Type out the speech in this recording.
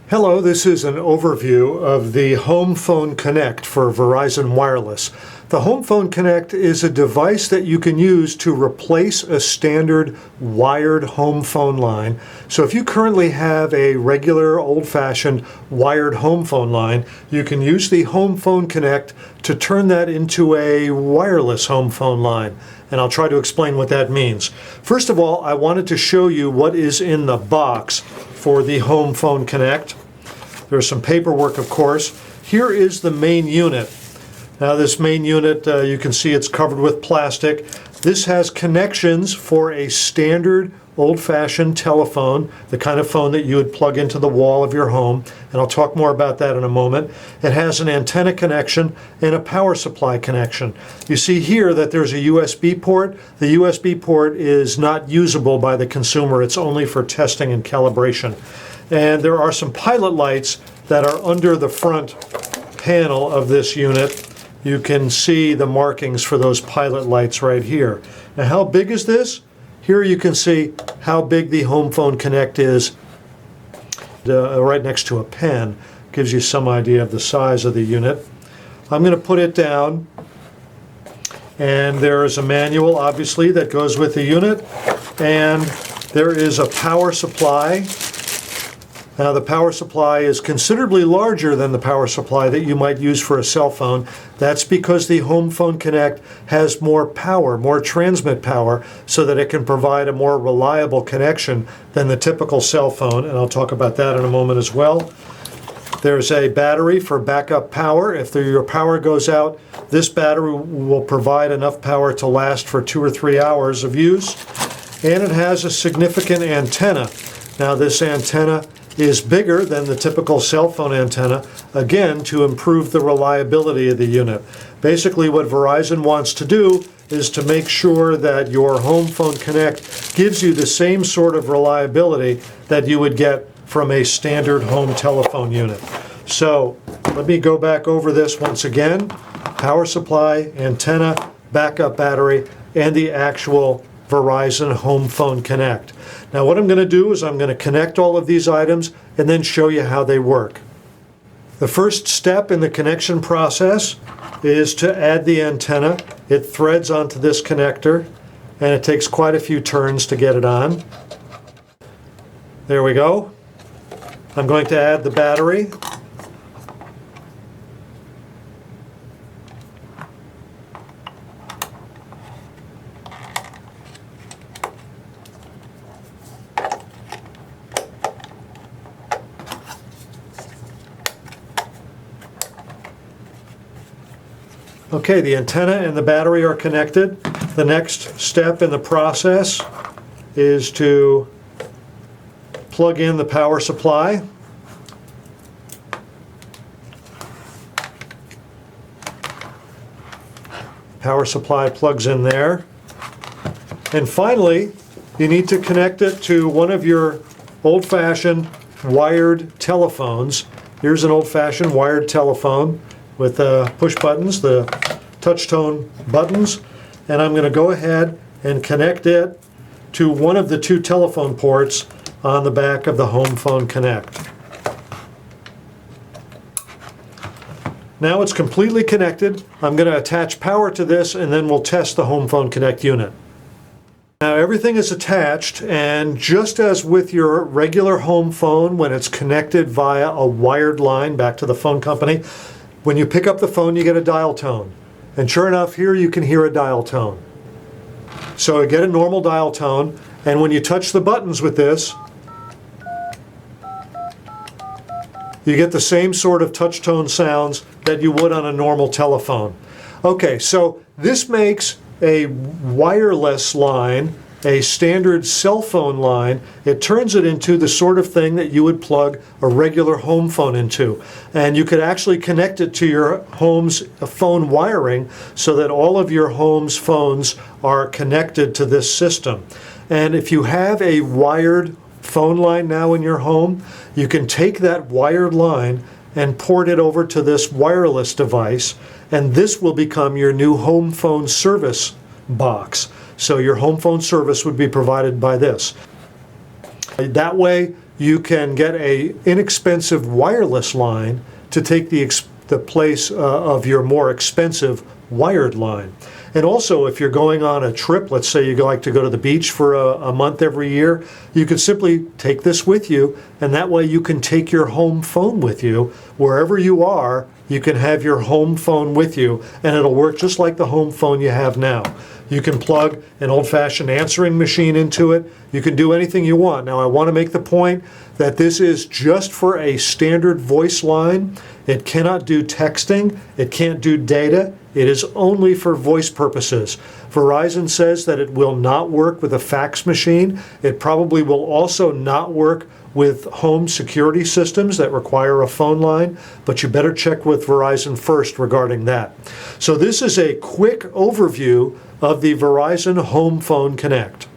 Hello, this is an overview of the Home Phone Connect for Verizon Wireless. The Home Phone Connect is a device that you can use to replace a standard wired home phone line. So if you currently have a regular old-fashioned wired home phone line, you can use the Home Phone Connect to turn that into a wireless home phone line. And I'll try to explain what that means. First of all, I wanted to show you what is in the box for the Home Phone Connect. There's some paperwork, of course. Here is the main unit. Now this main unit, you can see it's covered with plastic. This has connections for a standard old-fashioned telephone, the kind of phone that you would plug into the wall of your home, and I'll talk more about that in a moment. It has an antenna connection and a power supply connection. You see here that there's a USB port. The USB port is not usable by the consumer. It's only for testing and calibration. And there are some pilot lights that are under the front panel of this unit. You can see the markings for those pilot lights right here. Now, how big is this? Here you can see how big the Home Phone Connect is right next to a pen. Gives you some idea of the size of the unit. I'm going to put it down, and there is a manual, obviously, that goes with the unit, and there is a power supply. Now the power supply is considerably larger than the power supply that you might use for a cell phone. That's because the Home Phone Connect has more power, more transmit power, so that it can provide a more reliable connection than the typical cell phone, and I'll talk about that in a moment as well. There's a battery for backup power. If your power goes out, this battery will provide enough power to last for 2 or 3 hours of use. And it has a significant antenna. Now this antenna is bigger than the typical cell phone antenna, again, to improve the reliability of the unit. Basically, what Verizon wants to do is to make sure that your Home Phone Connect gives you the same sort of reliability that you would get from a standard home telephone unit. So, let me go back over this once again. Power supply, antenna, backup battery, and the actual Verizon Home Phone Connect. Now what I'm going to do is I'm going to connect all of these items and then show you how they work. The first step in the connection process is to add the antenna. It threads onto this connector, and it takes quite a few turns to get it on. There we go. I'm going to add the battery. Okay, the antenna and the battery are connected. The next step in the process is to plug in the power supply. Power supply plugs in there. And finally, you need to connect it to one of your old-fashioned wired telephones. Here's an old-fashioned wired telephone with push buttons, the touch tone buttons, and I'm going to go ahead and connect it to one of the 2 telephone ports on the back of the Home Phone Connect. Now it's completely connected. I'm going to attach power to this, and then we'll test the Home Phone Connect unit. Now everything is attached, and just as with your regular home phone when it's connected via a wired line back to the phone company, when you pick up the phone, you get a dial tone. And sure enough, here you can hear a dial tone. So you get a normal dial tone, and when you touch the buttons with this, you get the same sort of touch tone sounds that you would on a normal telephone. Okay, so this makes a wireless line, a standard cell phone line. It turns it into the sort of thing that you would plug a regular home phone into. And you could actually connect it to your home's phone wiring so that all of your home's phones are connected to this system. And if you have a wired phone line now in your home, you can take that wired line and port it over to this wireless device, and this will become your new home phone service box. So your home phone service would be provided by this. That way, you can get a inexpensive wireless line to take the place of your more expensive wired line. And also, if you're going on a trip, let's say you like to go to the beach for a month every year, you could simply take this with you, and that way you can take your home phone with you. Wherever you are, you can have your home phone with you, and it'll work just like the home phone you have now. You can plug an old-fashioned answering machine into it. You can do anything you want. Now, I want to make the point that this is just for a standard voice line. It cannot do texting. It can't do data. It is only for voice purposes. Verizon says that it will not work with a fax machine. It probably will also not work with home security systems that require a phone line, but you better check with Verizon first regarding that. So this is a quick overview of the Verizon Home Phone Connect.